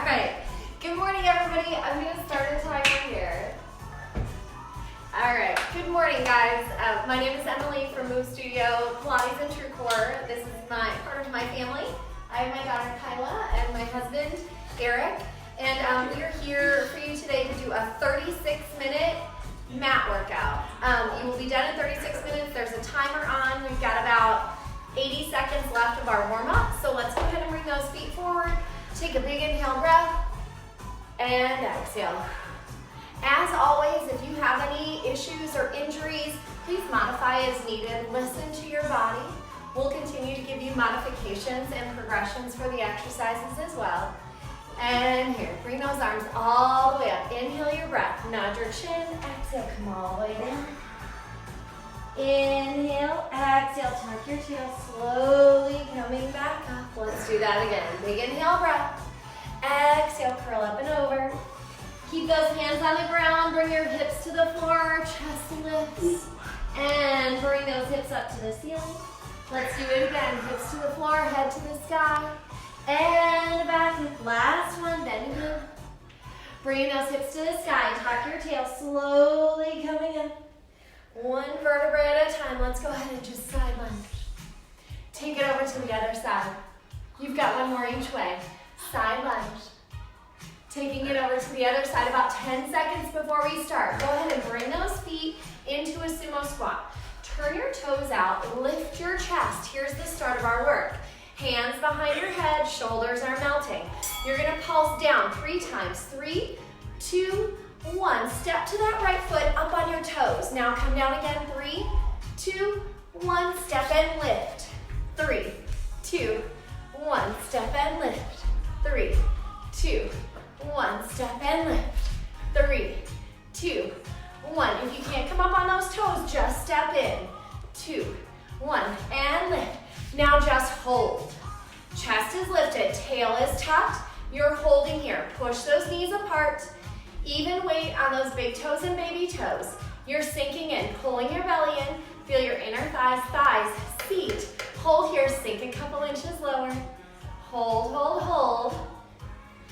right. Good morning, everybody. I'm going to start a timer here. All right. Good morning, guys. My name is Emily from Move Studio Pilates and True Core. This is part of my family. I have my daughter Kyla and my husband Eric, and we are here for you today to do a 36-minute mat workout. You will be done in 36 minutes. There's a timer on. We've got about 80 seconds left of our warm-up, so let's go ahead and bring those feet forward. Take a big inhale breath and exhale. As always, if you have any issues or injuries, please modify as needed. Listen to your body. We'll continue to give you modifications and progressions for the exercises as well. And here, bring those arms all the way up. Inhale your breath, nod your chin, exhale, come all the way down. Inhale, exhale, tuck your tail, slowly coming back up. Let's do that again. Big inhale, breath. Exhale, curl up and over. Keep those hands on the ground, bring your hips to the floor, chest lifts, and bring those hips up to the ceiling. Let's do it again. Hips to the floor, head to the sky, and back. Last one, bend again. Bring those hips to the sky, tuck your tail, slowly coming in. One vertebrae at a time. Let's go ahead and just side lunge. Take it over to the other side. You've got one more each way. Side lunge. Taking it over to the other side about 10 seconds before we start. Go ahead and bring those feet into a sumo squat. Turn your toes out, lift your chest. Here's the start of our work. Hands behind your head, shoulders are melting. You're gonna pulse down 3 times. 3, 2, 1. Step to that right foot, up on your toes. Now come down again. 3, 2, 1. Step and lift. 3, 2, 1. Step and lift. 3, 2, 1. Step and lift. 3, 2, 1. If you can't come up on those toes, just step in. 2, 1, and lift. Now just hold. Chest is lifted, tail is tucked. You're holding here. Push those knees apart. Even weight on those big toes and baby toes. You're sinking in, pulling your belly in. Feel your inner thighs, seat. Hold here, sink a couple inches lower. Hold, hold, hold.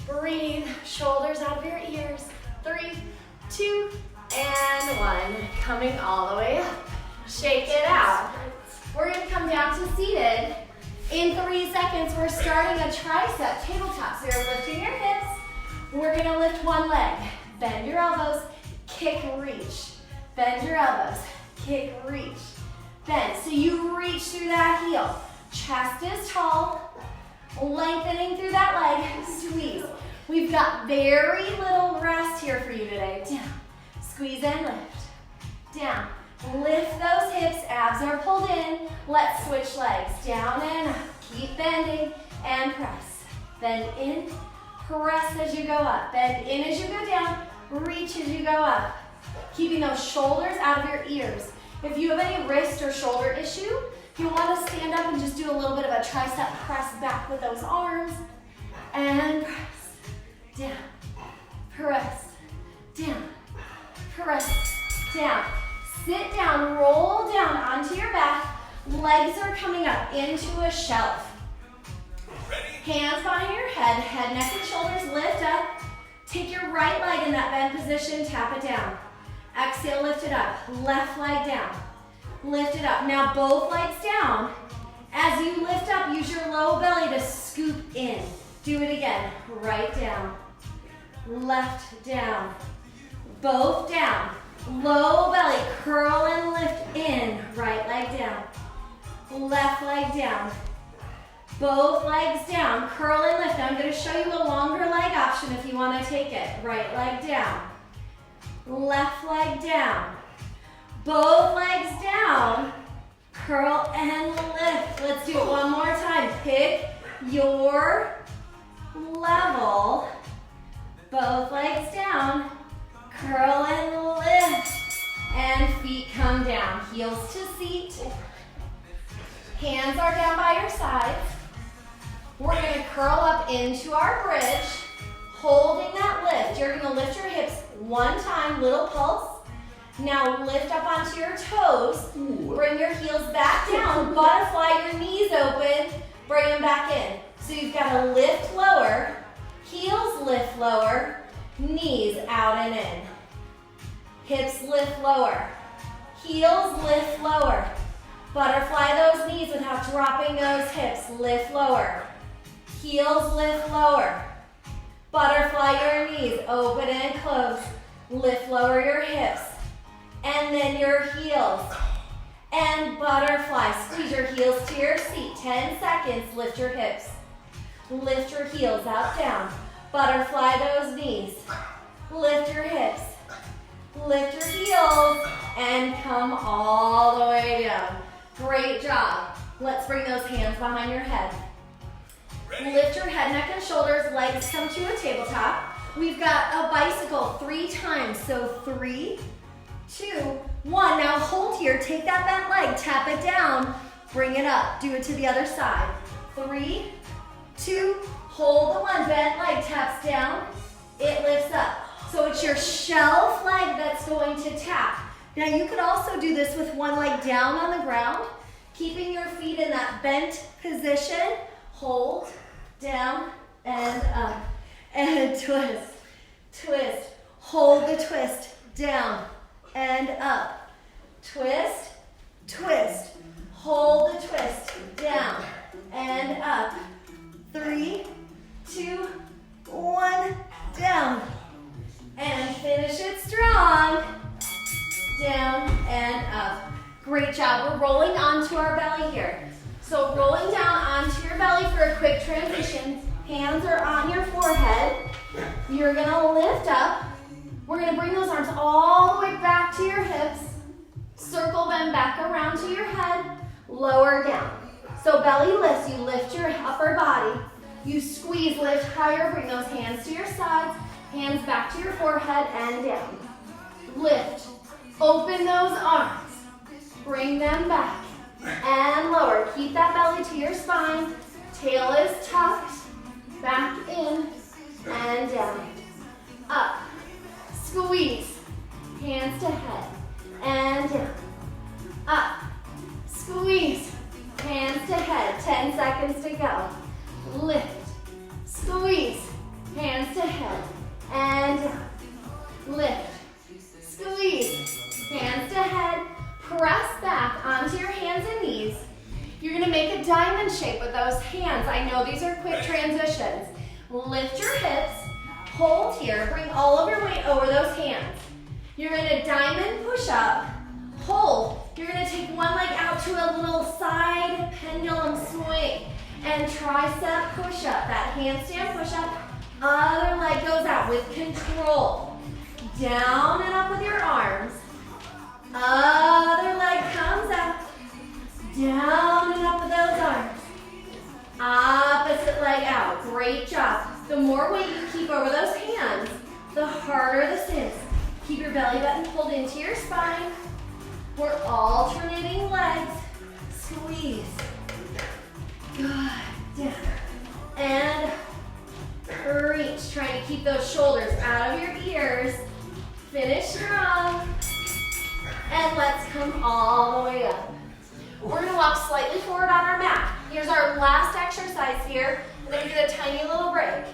Breathe, shoulders out of your ears. 3, 2, and 1. Coming all the way up. Shake it out. We're gonna come down to seated. In 3 seconds, we're starting a tricep tabletop. So you're lifting your hips. We're gonna lift one leg. Bend your elbows, kick, reach. Bend your elbows, kick, reach. Bend, so you reach through that heel. Chest is tall, lengthening through that leg, squeeze. We've got very little rest here for you today. Down, squeeze and lift. Down, lift those hips, abs are pulled in. Let's switch legs, down and up. Keep bending and press. Bend in, press as you go up. Bend in as you go down, reach as you go up. Keeping those shoulders out of your ears. If you have any wrist or shoulder issue, you'll want to stand up and just do a little bit of a tricep press back with those arms. And press, down, press, down, press, down. Sit down, roll down onto your back. Legs are coming up into a shelf. Hands behind your head, neck, and shoulders lift up. Take your right leg in that bend position, tap it down. Exhale, lift it up. Left leg down. Lift it up. Now both legs down. As you lift up, use your low belly to scoop in. Do it again. Right down. Left down. Both down. Low belly, curl and lift in. Right leg down. Left leg down. Both legs down, curl and lift. Now I'm going to show you a longer leg option if you want to take it. Right leg down, left leg down. Both legs down, curl and lift. Let's do it one more time. Pick your level. Both legs down, curl and lift. And feet come down, heels to seat. Hands are down by your sides. We're gonna curl up into our bridge, holding that lift. You're gonna lift your hips one time, little pulse. Now lift up onto your toes. Bring your heels back down, butterfly your knees open, bring them back in. So you've got to lift lower, heels lift. lift lower. Knees out and in. Hips lift lower. Heels lift lower. Butterfly those knees without dropping those hips. Lift lower. Heels lift lower. Butterfly your knees. Open and close. Lift lower your hips. And then your heels. And butterfly. Squeeze your heels to your seat. 10 seconds. Lift your hips. Lift your heels out, down. Butterfly those knees. Lift your hips. Lift your heels. And come all the way down. Great job. Let's bring those hands behind your head. Lift your head, neck, and shoulders. Legs come to a tabletop. We've got a bicycle 3 times. So 3, 2, 1. Now hold here. Take that bent leg. Tap it down. Bring it up. Do it to the other side. 3, 2. Hold the one. Bent leg taps down. It lifts up. So it's your shelf leg that's going to tap. Now you could also do this with one leg down on the ground, keeping your feet in that bent position. Hold, down, and up, and twist, twist. Hold the twist, down, and up. Twist, twist. Hold the twist, down, and up. 3, 2, 1, down. And finish it strong. Down and up. Great job. We're rolling onto our belly here. So rolling down onto your belly for a quick transition. Hands are on your forehead. You're gonna lift up. We're gonna bring those arms all the way back to your hips. Circle them back around to your head. Lower down. So belly lifts. You lift your upper body. You squeeze, lift higher. Bring those hands to your sides. Hands back to your forehead and down. Lift. Open those arms. Bring them back. And lower. Keep that belly to your spine. Tail is tucked. Back in and down. Up. Squeeze. Hands to head. And down. Up. Squeeze. Hands to head. 10 seconds to go. Lift. Squeeze. Hands to head. And down. Lift. Squeeze. Hands to head. Press back onto your hands and knees. You're going to make a diamond shape with those hands. I know these are quick transitions. Lift your hips. Hold here. Bring all of your weight over those hands. You're going to diamond push up. Hold. You're going to take one leg out to a little side pendulum swing. And tricep push up. That handstand push up. Other leg goes out with control. Down and up with your arms. Other leg comes out. Down and up with those arms. Opposite leg out. Great job. The more weight you keep over those hands, the harder this is. Keep your belly button pulled into your spine. We're alternating legs. Squeeze. Good. Down. And reach. Trying to keep those shoulders out of your ears. Finish strong. And let's come all the way up. We're going to walk slightly forward on our mat. Here's our last exercise here. And then we get a tiny little break.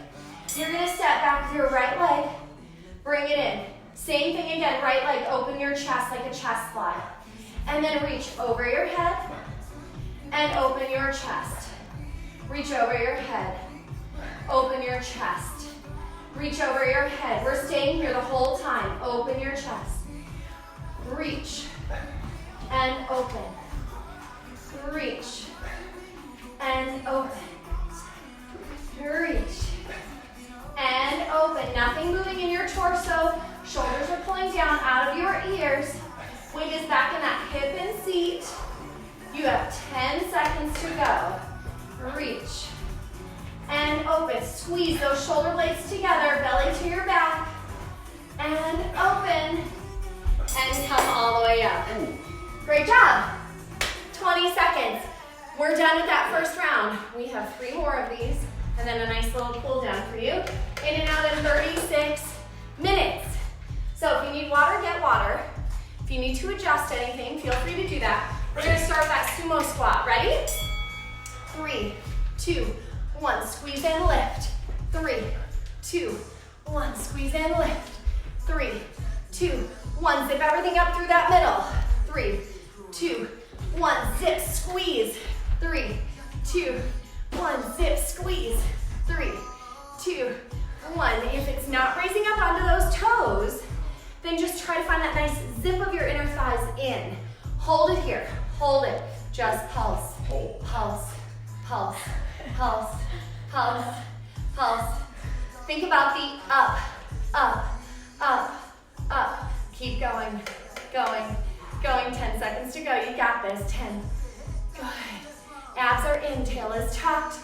You're going to step back with your right leg. Bring it in. Same thing again. Right leg, open your chest like a chest fly. And then reach over your head. And open your chest. Reach over your head. Open your chest. Reach over your head. We're staying here the whole time. Open your chest. Reach. And open. Reach. And open. Reach. And open. Nothing moving in your torso. Shoulders are pulling down out of your ears. Weight is back in that hip and seat. You have 10 seconds to go. Reach. And open. Squeeze those shoulder blades together. Belly to your back. And open. And come all the way up. Great job. 20 seconds. We're done with that first round. We have 3 more of these. And then a nice little cool down for you. In and out in 36 minutes. So if you need water, get water. If you need to adjust anything, feel free to do that. We're going to start that sumo squat. Ready? 3, 2, 1. Squeeze and lift. 3, 2, 1. Squeeze and lift. 3, 2, 1. Zip everything up through that middle. 3, 2, 1. Zip, squeeze. 3, 2, 1. Zip, squeeze. 3, 2, 1. If it's not raising up onto those toes, then just try to find that nice zip of your inner thighs in. Hold it here. Hold it. Just pulse. Pulse. Pulse. Pulse. Pulse. Pulse. Think about the up, up, up, up. Keep going, going, going. 10 seconds to go. You got this. 10. Good. Abs are in. Tail is tucked.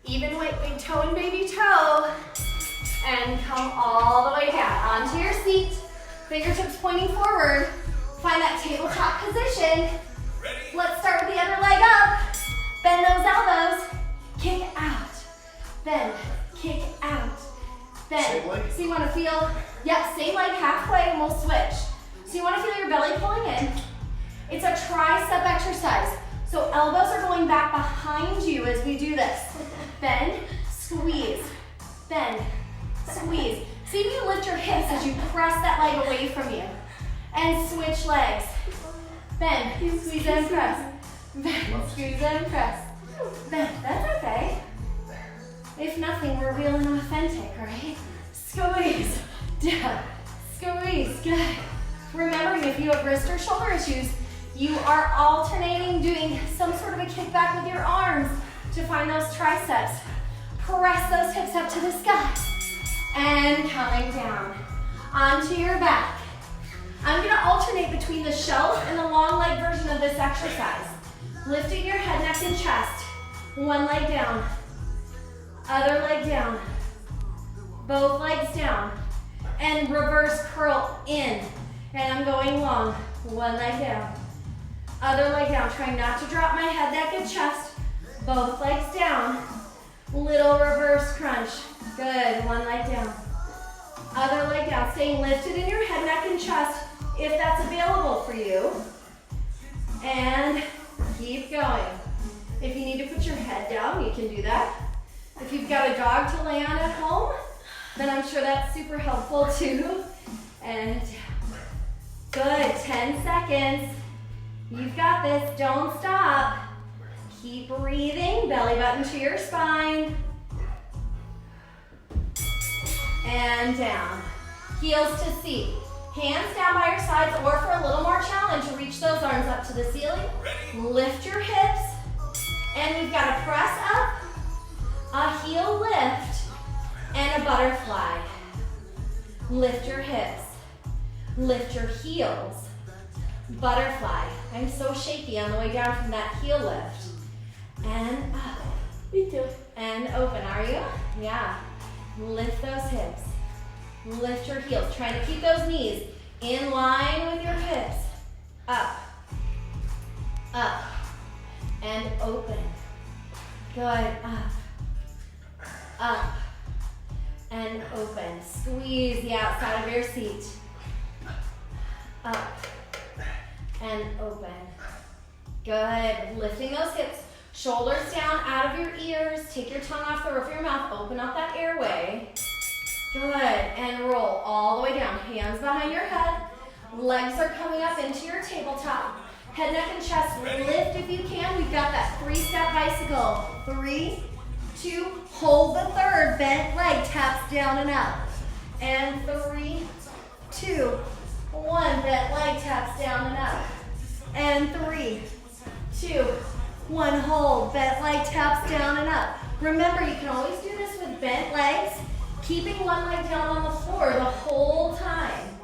Even weight, big toe and baby toe. And come all the way down. Onto your seat. Fingertips pointing forward. Find that tabletop position. Let's start with the other leg up. Bend those elbows. Kick out. Bend. Kick out. Bend. Same leg? So you want to feel, yep, same leg halfway and we'll switch. So you want to feel your belly pulling in. It's a tricep exercise. So elbows are going back behind you as we do this. Bend, squeeze, bend, squeeze. See if you lift your hips as you press that leg away from you. And switch legs. Bend, squeeze and press. Bend, squeeze and press. Bend, that's okay. If nothing, we're real and authentic, right? Squeeze, down, squeeze, good. Remembering if you have wrist or shoulder issues, you are alternating, doing some sort of a kickback with your arms to find those triceps. Press those hips up to the sky. And coming down onto your back. I'm gonna alternate between the shelf and the long leg version of this exercise. Lifting your head, neck, and chest. One leg down. Other leg down. Both legs down. And reverse curl in. And I'm going long. One leg down. Other leg down. Trying not to drop my head, neck, and chest. Both legs down. Little reverse crunch. Good. One leg down. Other leg down. Staying lifted in your head, neck, and chest if that's available for you. And keep going. If you need to put your head down, you can do that. If you've got a dog to lay on at home, then I'm sure that's super helpful too. And good, 10 seconds. You've got this, don't stop. Keep breathing, belly button to your spine. And down. Heels to seat. Hands down by your sides, or for a little more challenge, reach those arms up to the ceiling. Lift your hips. And we've got a press up, a heel lift, and a butterfly. Lift your hips. Lift your heels. Butterfly. I'm so shaky on the way down from that heel lift. And up. Me too. And open, are you? Yeah. Lift those hips. Lift your heels. Trying to keep those knees in line with your hips. Up. Up. And open. Good. Up. Up. And open. Squeeze the outside of your seat. Up. And open. Good. Lifting those hips. Shoulders down out of your ears. Take your tongue off the roof of your mouth. Open up that airway. Good. And roll all the way down. Hands behind your head. Legs are coming up into your tabletop. Head, neck, and chest. Lift if you can. We've got that 3-step bicycle. 3, 2, hold the third. Bent leg taps down and up. And 3, 2, 1. Bent leg taps down and up. And 3, 2, 1. Hold. Bent leg taps down and up. Remember, you can always do this with bent legs, keeping one leg down on the floor the whole time.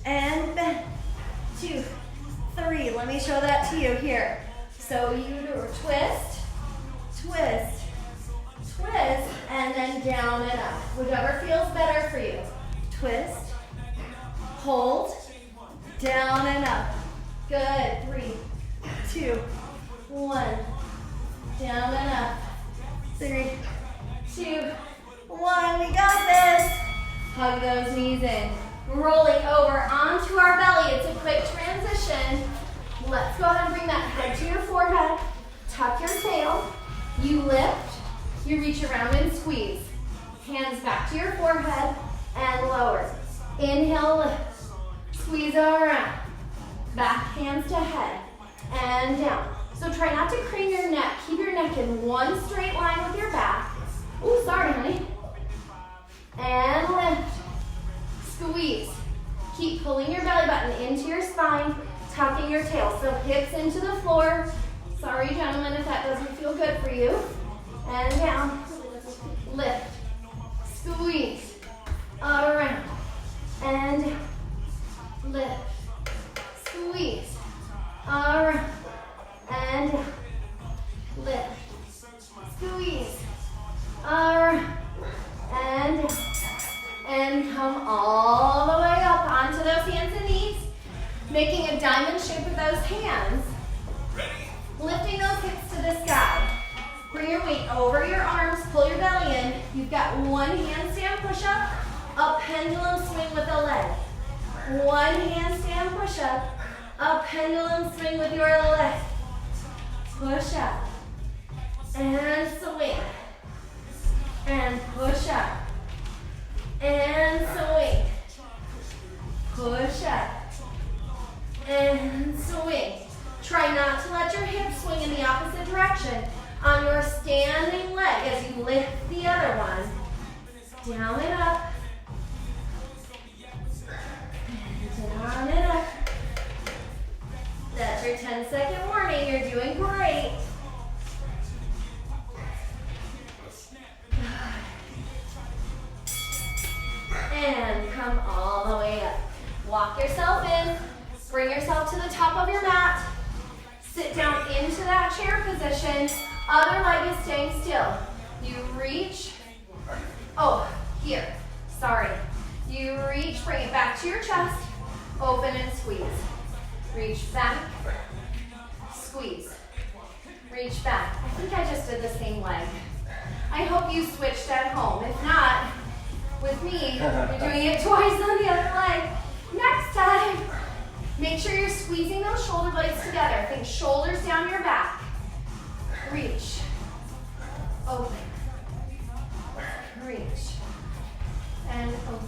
And bend. 2, 3. Let me show that to you here. So you do a twist, twist, twist, and then down and up. Whichever feels better for you. Twist, hold, down and up. Good. 3, 2, 1. Down and up. 3, 2, 1. We got this. Hug those knees in. Rolling over onto our belly. It's a quick transition. Let's go ahead and bring that head to your forehead. Tuck your tail. You lift. You reach around and squeeze. Hands back to your forehead. slower. Inhale, lift. Squeeze around. Back hands to head. And down. So try not to crane your neck. Keep your neck in one straight line with your back. Ooh, sorry, honey. And lift. Squeeze. Keep pulling your belly button into your spine, tucking your tail. So hips into the floor. Sorry, gentlemen, if that doesn't feel good for you. And down. Lift. Squeeze. Around. And down. Lift. Squeeze. Around. And down. Lift. Squeeze. Around. And down. And come all the way up onto those hands and knees, making a diamond shape with those hands. Lifting those hips to the sky. Bring your weight over your arms, pull your belly in. You've got one handstand push-up, a pendulum swing with a leg. One handstand push-up, a pendulum swing with your leg. Push up. And swing. And push up. And swing. Push up. And swing. Try not to let your hips swing in the opposite direction on your standing leg as you lift the other one. Down and up. And down and up. That's your 10-second warning. You're doing great. And come all the way up. Walk yourself in. Bring yourself to the top of your mat. Sit down into that chair position. Other leg is staying still. You reach. Oh, here. Sorry. You reach, bring it back to your chest. Open and squeeze. Reach back. Squeeze. Reach back. I think I just did the same leg. I hope you switched at home. If not, with me, you're doing it twice on the other leg. Next time, make sure you're squeezing those shoulder blades together. Think shoulders down your back. Reach. Open. Reach. And open.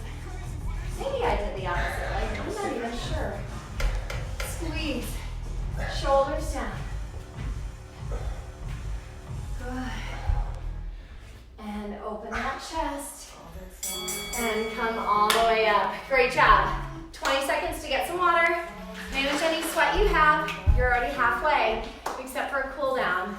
Maybe I did the opposite leg. I'm not even sure. Squeeze. Shoulders down. Good. And open that chest. And come all the way up. Great job. 20 seconds to get some water. Manage any sweat you have. You're already halfway, except for a cool down.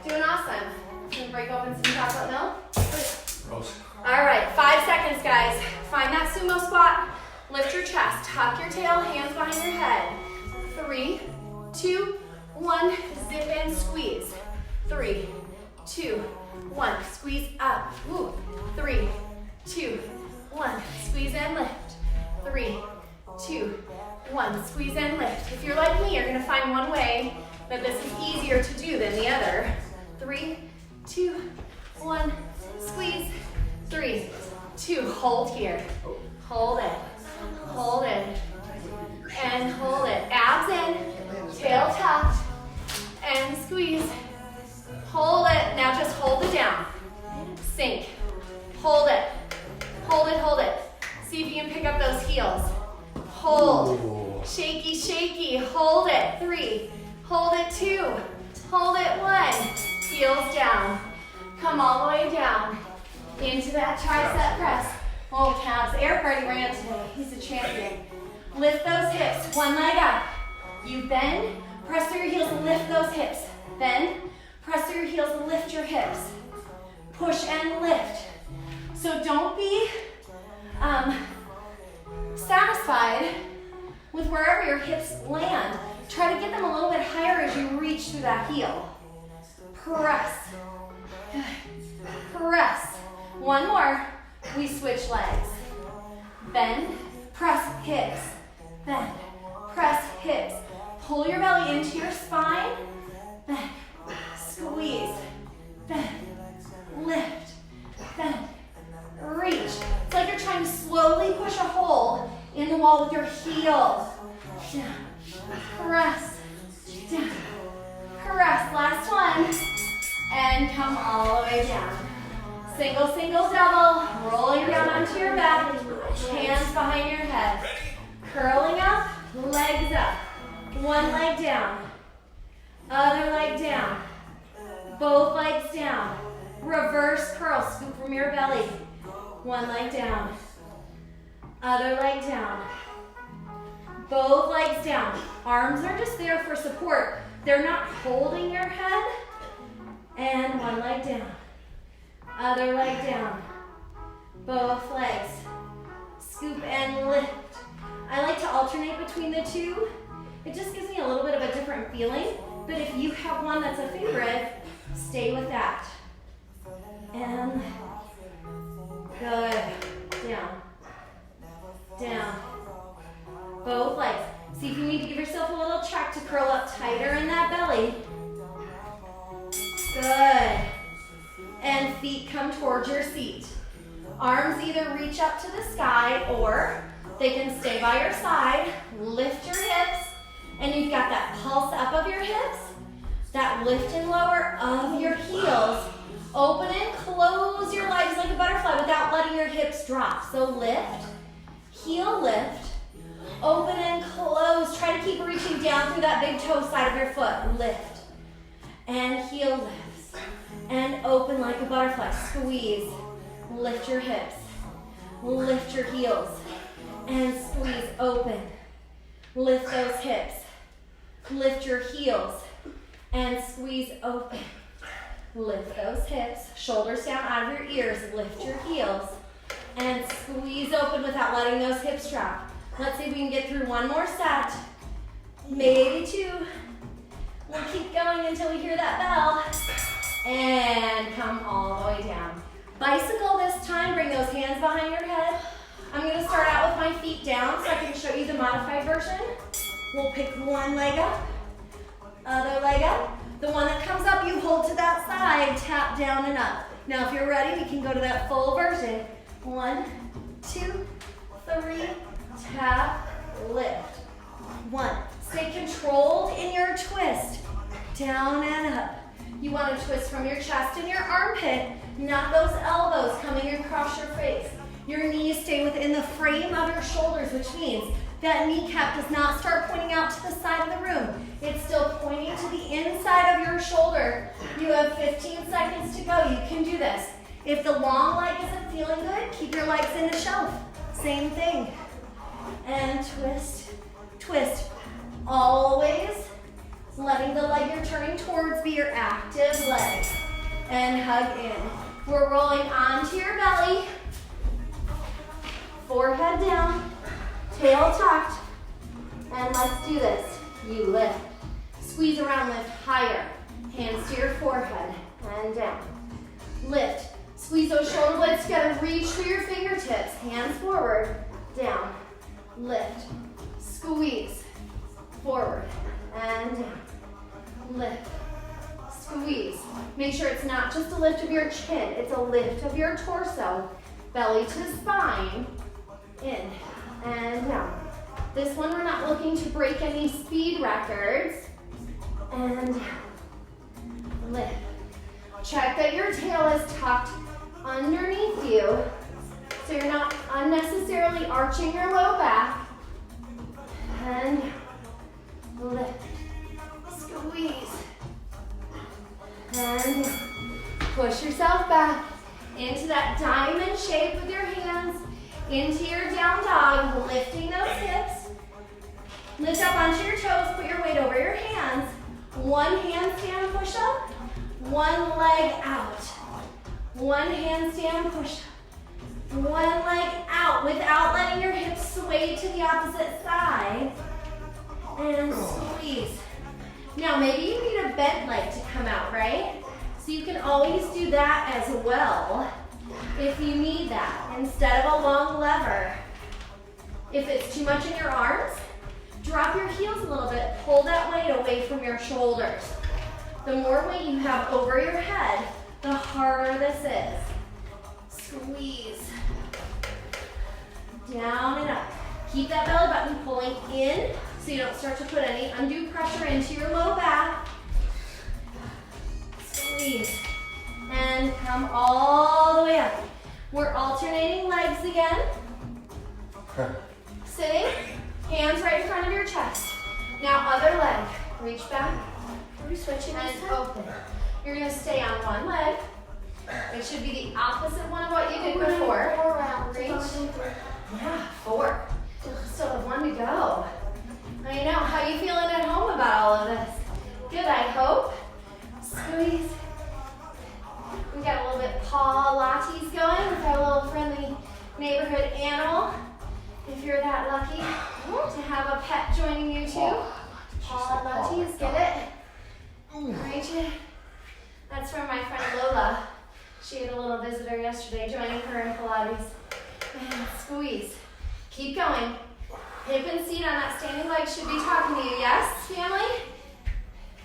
Doing awesome. Can you break open some chocolate milk? All right, 5 seconds, guys. Find that sumo squat. Lift your chest. Tuck your tail, hands behind your head. 3, 2, 1. Zip and squeeze. 3, 2, 1. Squeeze up. Woo. 3, 2, 1. Squeeze and lift. 3, 2, 1. Squeeze and lift. If you're like me, you're going to find one way that this is easier to do than the other. 3, 2, 1. Squeeze. 3, 2. Hold here. Hold it. Hold it. And hold it. Abs in. Tail tucked. And squeeze. Hold it. Now just hold it down. Sink. Hold it. Hold it, hold it. See if you can pick up those heels. Hold. Ooh. Shaky, shaky. Hold it. 3. Hold it. 2. Hold it. 1. Heels down. Come all the way down. Into that tricep press. Oh, calves. Eric already ran today. He's a champion. Lift those hips. One leg up. You bend. Press through your heels and lift those hips. Bend. Press through your heels and lift your hips. Push and lift. So don't be satisfied with wherever your hips land. Try to get them a little bit higher as you reach through that heel. Press. Press. One more. We switch legs. Bend. Press hips. Bend. Press hips. Pull your belly into your spine. Bend. Squeeze. Bend. Lift. Bend. Reach. It's like you're trying to slowly push a hole in the wall with your heel. Down. Press. Down. Press. Last one. And come all the way down. Single, single, double. Rolling down onto your back. Hands behind your head. Curling up, legs up. One leg down. Other leg down. Both legs down. Reverse curl, scoop from your belly. One leg down. Other leg down. Both legs down. Arms are just there for support. They're not holding your head. And one leg down. Other leg down. Both legs. Scoop and lift. I like to alternate between the two. It just gives me a little bit of a different feeling. But if you have one that's a favorite, stay with that. And good. Down. Down. Both legs. See if you need to give yourself a little check to curl up tighter in that belly. Good. And feet come towards your seat. Arms either reach up to the sky or they can stay by your side. Lift your hips. And you've got that pulse up of your hips. That lift and lower of your heels. Open and close your legs like a butterfly without letting your hips drop. So lift, heel lift, open and close. Try to keep reaching down through that big toe side of your foot. Lift and heel lifts. And open like a butterfly. Squeeze. Lift your hips. Lift your heels. And squeeze open. Lift those hips. Lift your heels. And squeeze open. Lift those hips. Shoulders down out of your ears. Lift your heels. And squeeze open without letting those hips drop. Let's see if we can get through one more set. Maybe two. We'll keep going until we hear that bell. And come all the way down. Bicycle this time. Bring those hands behind your head. I'm going to start out with my feet down so I can show you the modified version. We'll pick one leg up. Other leg up. The one that comes up, you hold to that side, tap down and up. Now, if you're ready, we can go to that full version. 1, 2, 3, tap, lift. 1. Stay controlled in your twist. Down and up. You want to twist from your chest and your armpit, not those elbows coming across your face. Your knees stay within the frame of your shoulders, which means that kneecap does not start pointing out to the side of the room. It's still pointing to the inside of your shoulder. You have 15 seconds to go. You can do this. If the long leg isn't feeling good, keep your legs in a shelf. Same thing. And twist, twist. Always letting the leg you're turning towards be your active leg. And hug in. We're rolling onto your belly. Forehead down. Tail tucked, and let's do this. You lift, squeeze around, lift higher. Hands to your forehead, and down. Lift, squeeze those shoulder blades together, reach for your fingertips. Hands forward, down. Lift, squeeze, forward, and down. Lift, squeeze. Make sure it's not just a lift of your chin, it's a lift of your torso. Belly to spine, in. And down. This one, we're not looking to break any speed records. And down. Lift. Check that your tail is tucked underneath you, so you're not unnecessarily arching your low back. And down. Lift. Squeeze. And down. Push yourself back into that diamond shape with your hands. Into your down dog, lifting those hips. Lift up onto your toes, put your weight over your hands. One handstand push-up, one leg out. One handstand push-up, one leg out without letting your hips sway to the opposite side. And squeeze. Now maybe you need a bent leg to come out, right? So you can always do that as well. If you need that, instead of a long lever. If it's too much in your arms, drop your heels a little bit. Pull that weight away from your shoulders. The more weight you have over your head, the harder this is. Squeeze. Down and up. Keep that belly button pulling in so you don't start to put any undue pressure into your low back. Squeeze. And and come all the way up. We're alternating legs again. Sitting, hands right in front of your chest. Now other leg, reach back. Are we switching And this time? open. You're gonna stay on one leg. It should be the opposite one of what you did before. 4 rounds. Reach. Yeah, 4. Still have 1 to go. I know. How you feeling at home about all of this? Good, I hope. Squeeze. We got a little bit Pilates going with our little friendly neighborhood animal. If you're that lucky to have a pet joining you too. Pilates, get it? Reach it. That's from my friend Lola. She had a little visitor yesterday joining her in Pilates. And squeeze. Keep going. Hip and seat on that standing leg should be talking to you. Yes, family?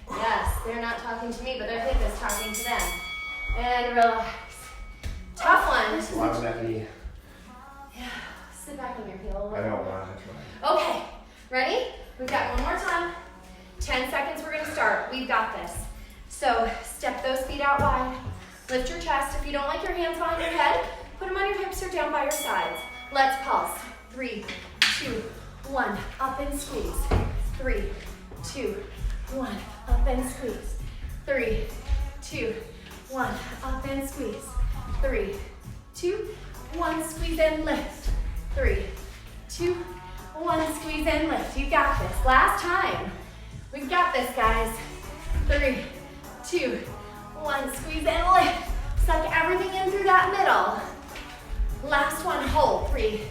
Yes, they're not talking to me, but their hip is talking to them. And relax. Tough one. Why would that be? Yeah. Sit back on your heel. I don't want to. Okay. Ready? We've got one more time. 10 seconds, we're gonna start. We've got this. So step those feet out wide. Lift your chest. If you don't like your hands behind your head, put them on your hips or down by your sides. Let's pulse. 3, 2, 1. Up and squeeze. 3, 2, 1. Up and squeeze. 3, 2, 1. Up and squeeze. 3, 2, 1. Squeeze and lift. 3, 2, 1. Squeeze and lift. You got this. Last time. We've got this, guys. 3, 2, 1. Squeeze and lift. Suck everything in through that middle. Last one. Hold. 3,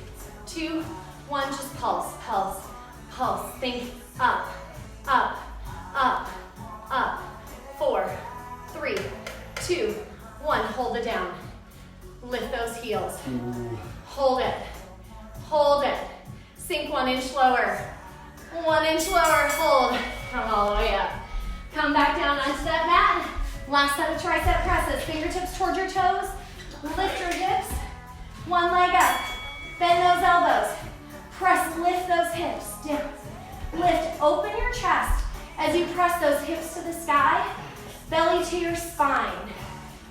2, 1. Just pulse, pulse, pulse. Think up, up, up, up. 4, 3, 2, 1. Hold it down. Lift those heels. Hold it. Hold it. Sink 1 inch lower. 1 inch lower. Hold. Come all the way up. Come back down onto that mat. Last set of tricep presses. Fingertips towards your toes. Lift your hips. 1 leg up. Bend those elbows. Press, lift those hips. Down. Lift, open your chest as you press those hips to the sky. Belly to your spine.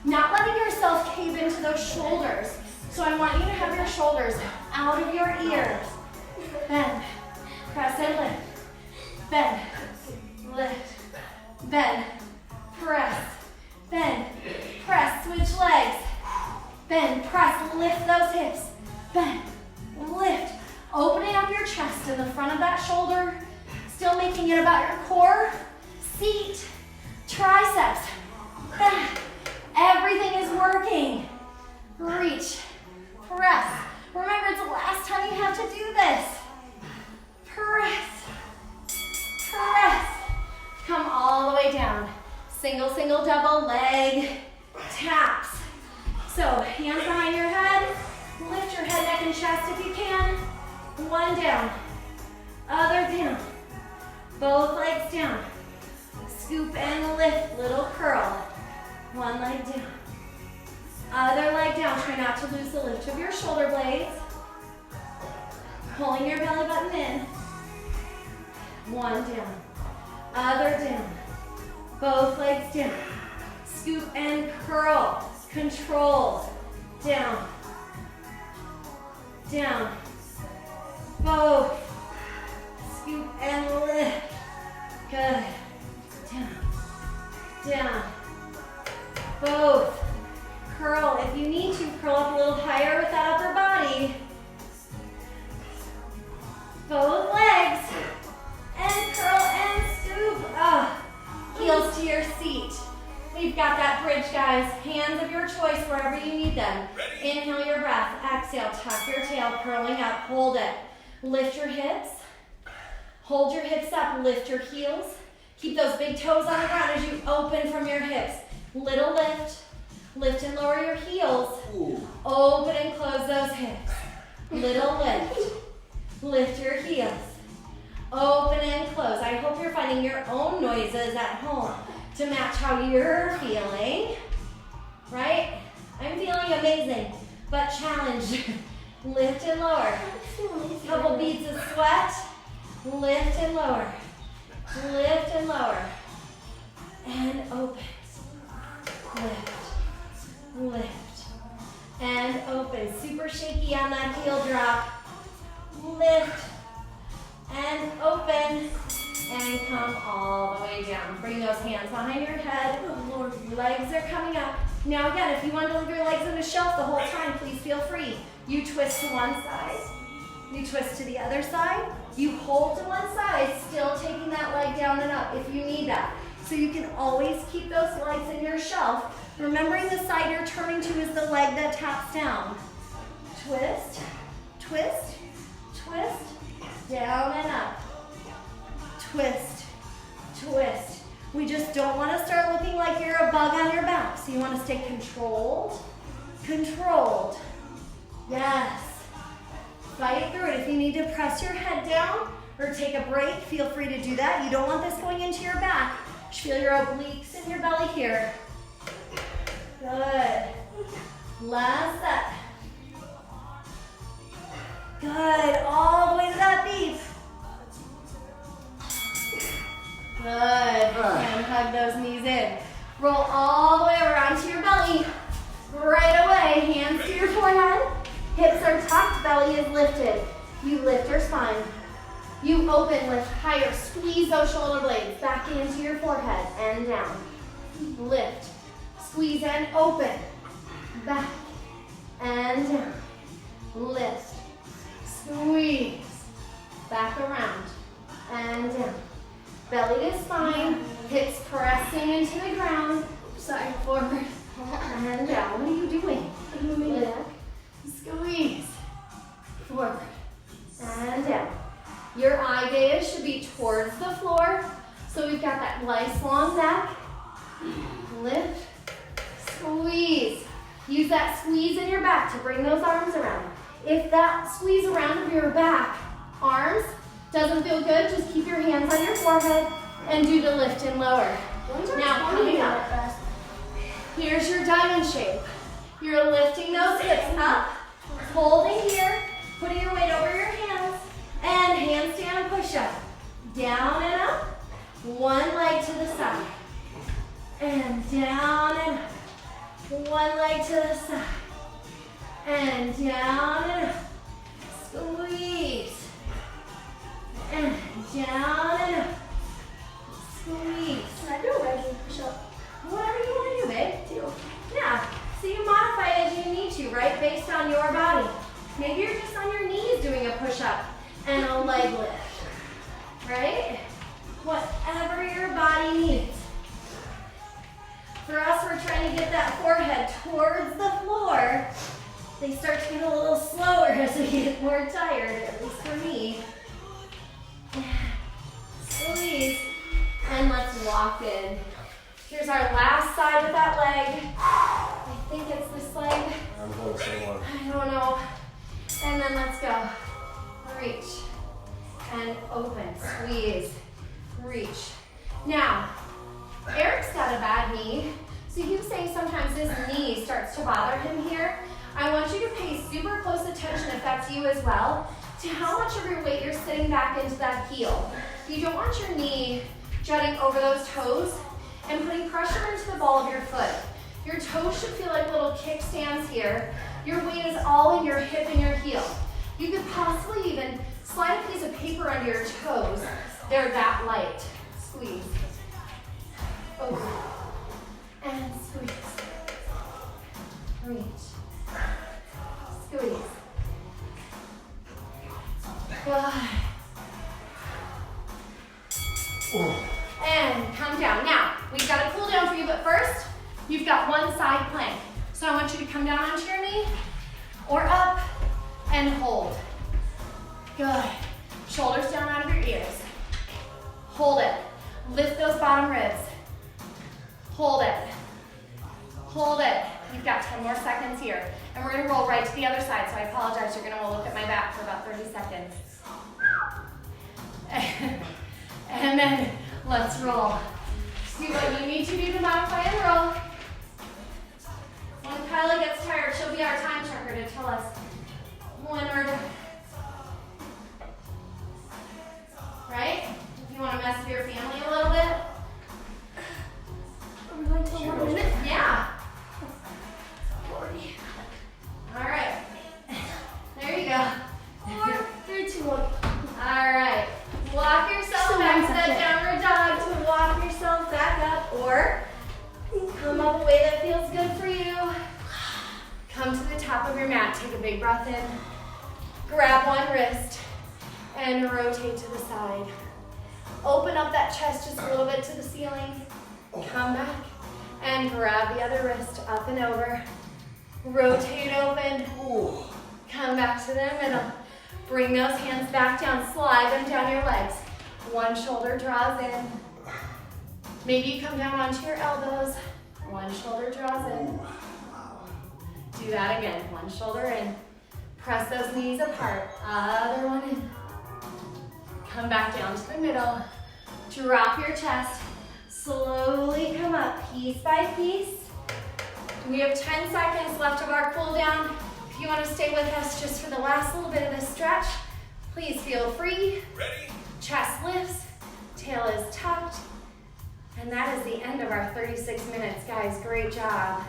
Not letting yourself cave into those shoulders. So I want you to have your shoulders out of your ears. Bend, press and lift. Bend, lift, bend, press, bend, press, switch legs. Bend, press, lift those hips. Bend, lift, opening up your chest in the front of that shoulder. Still making it about your core, seat, triceps, back. Everything is working. Reach, press. Remember, it's the last time you have to do this. Press, press. Come all the way down. Single, single, double, leg taps. So hands behind your head. Lift your head, neck, and chest if you can. 1 down, other down. Both legs down. Scoop and lift, little curl. 1 leg down. Other leg down. Try not to lose the lift of your shoulder blades. Pulling your belly button in. 1 down. Other down. Both legs down. Scoop and curl. Control. Down. Down. Both. Scoop and lift. Good. Down. Down. Both. Curl. If you need to, curl up a little higher with that upper body. Both legs. And curl and scoop. Heels to your seat. We've got that bridge, guys. Hands of your choice wherever you need them. Inhale your breath. Exhale. Tuck your tail, curling up. Hold it. Lift your hips. Hold your hips up. Lift your heels. Keep those big toes on the ground as you open from your hips. Little lift. Lift and lower your heels. Open and close those hips. Little lift. Lift your heels. Open and close. I hope you're finding your own noises at home to match how you're feeling, right? I'm feeling amazing, but challenge. Lift and lower. Couple beads of sweat. Lift and lower. Lift and lower. And open. Lift. lift, and open. Super shaky on that heel drop. Lift, and open, and come all the way down. Bring those hands behind your head. Your legs are coming up. Now again, if you want to leave your legs on the shelf the whole time, please feel free. You twist to one side, you twist to the other side, you hold to one side, still taking that leg down and up if you need that. So you can always keep those legs in your shelf. Remembering the side you're turning to is the leg that taps down. Twist, twist, twist, down and up. Twist, twist. We just don't want to start looking like you're a bug on your back. So you want to stay controlled, controlled. Yes. Fight through it. If you need to press your head down or take a break, feel free to do that. You don't want this going into your back. Just feel your obliques in your belly here. Good. Last set. Good. All the way to that beat. Good. And hug those knees in. Roll all the way around to your belly. Right away. Hands to your forehead. Hips are tucked. Belly is lifted. You lift your spine. You open, lift higher. Squeeze those shoulder blades back into your forehead and down. Lift. Squeeze and open. Back and down. Lift. Squeeze. Back around and down. Belly to spine, hips pressing into the ground. Sorry, forward and down. What are you doing? Lift, squeeze, forward and down. Your eye gaze should be towards the floor. So we've got that nice long neck. Lift, squeeze. Use that squeeze in your back to bring those arms around. If that squeeze around of your back, arms, doesn't feel good, just keep your hands on your forehead and do the lift and lower. Now coming up, here's your diamond shape. You're lifting those hips up, holding here, putting your weight over your hands, and handstand push-up. Down and up, one leg to the side, and down and up. One leg to the side, and down and up. Squeeze. And down and up. Squeeze. Can I do a regular push-up? Whatever you want to do, babe. Yeah. So you modify it as you need to, right? Based on your body. Maybe you're just on your knees doing a push-up and a leg lift. Right? Whatever your body needs. For us, we're trying to get that forehead towards the floor. They start to get a little slower as we get more tired, at least for me. Squeeze, and let's walk in. Here's our last side of that leg. I think it's this leg. I'm holding the same one. I don't know. And then let's go. Reach, and open, squeeze, reach. Now, Eric's got a bad knee, so he was saying sometimes his knee starts to bother him here. I want you to pay super close attention, if that's you as well, to how much of your weight you're sitting back into that heel. You don't want your knee jutting over those toes and putting pressure into the ball of your foot. Your toes should feel like little kickstands here. Your weight is all in your hip and your heel. You could possibly even slide a piece of paper under your toes. They're that light. Squeeze. Open. And squeeze. Reach. Squeeze. Good. And come down. Now, we've got a cool down for you, but first, you've got one side plank. So I want you to come down onto your knee or up and hold. Good. Shoulders down out of your ears. Hold it. Lift those bottom ribs. Hold it. Hold it. You've got 10 more seconds here. And we're gonna roll right to the other side, so I apologize. You're gonna look at my back for about 30 seconds. And then let's roll. Do what you need to do to modify and roll. When Kyla gets tired, she'll be our time checker to tell us when we're done. Right? If you want to mess with your family a little bit. Are we going till 1 minute? Yeah. up a way that feels good for you. Come to the top of your mat, take a big breath in. Grab one wrist and rotate to the side. Open up that chest just a little bit to the ceiling. Come back and grab the other wrist up and over. Rotate open. Come back to the middle. Bring those hands back down, slide them down your legs. One shoulder draws in. Maybe you come down onto your elbows. One shoulder draws in. Do that again, one shoulder in. Press those knees apart, other one in. Come back down to the middle. Drop your chest. Slowly come up, piece by piece. We have 10 seconds left of our cool down. If you want to stay with us just for the last little bit of this stretch, please feel free. Ready? Chest lifts, tail is tucked. And that is the end of our 36 minutes, guys. Great job.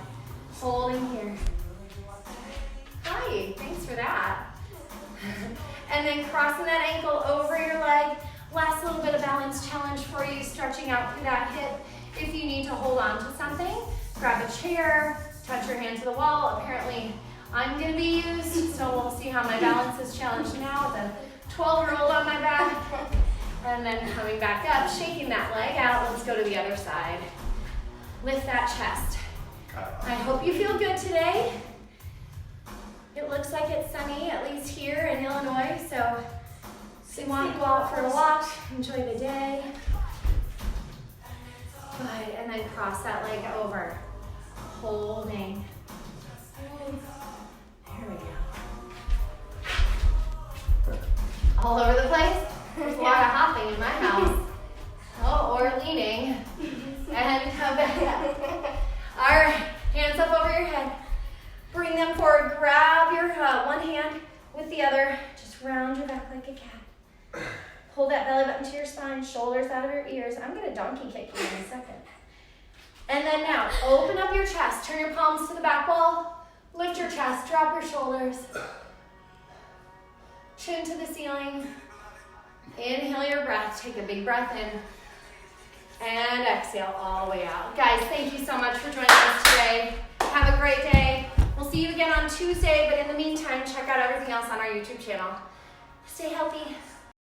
Holding here. Hi, thanks for that. And then crossing that ankle over your leg. Last little bit of balance challenge for you, stretching out through that hip. If you need to hold on to something, grab a chair, touch your hand to the wall. Apparently, I'm gonna be used, so we'll see how my balance is challenged now with a 12-year-old on my back. And then coming back up, shaking that leg out. Let's go to the other side. Lift that chest. I hope you feel good today. It looks like it's sunny, at least here in Illinois, so if you want to go out for a walk, enjoy the day. Good, and then cross that leg over. Holding. There we go. All over the place? There's a lot of hopping in my house. Oh, or leaning. And come back up. All right, hands up over your head. Bring them forward. Grab your one hand with the other. Just round your back like a cat. Hold that belly button to your spine, shoulders out of your ears. I'm going to donkey kick you in a second. And then now, open up your chest. Turn your palms to the back wall. Lift your chest. Drop your shoulders. Chin to the ceiling. Inhale your breath. Take a big breath in. And exhale all the way out. Guys, thank you so much for joining us today. Have a great day. We'll see you again on Tuesday, but in the meantime, check out everything else on our YouTube channel. Stay healthy.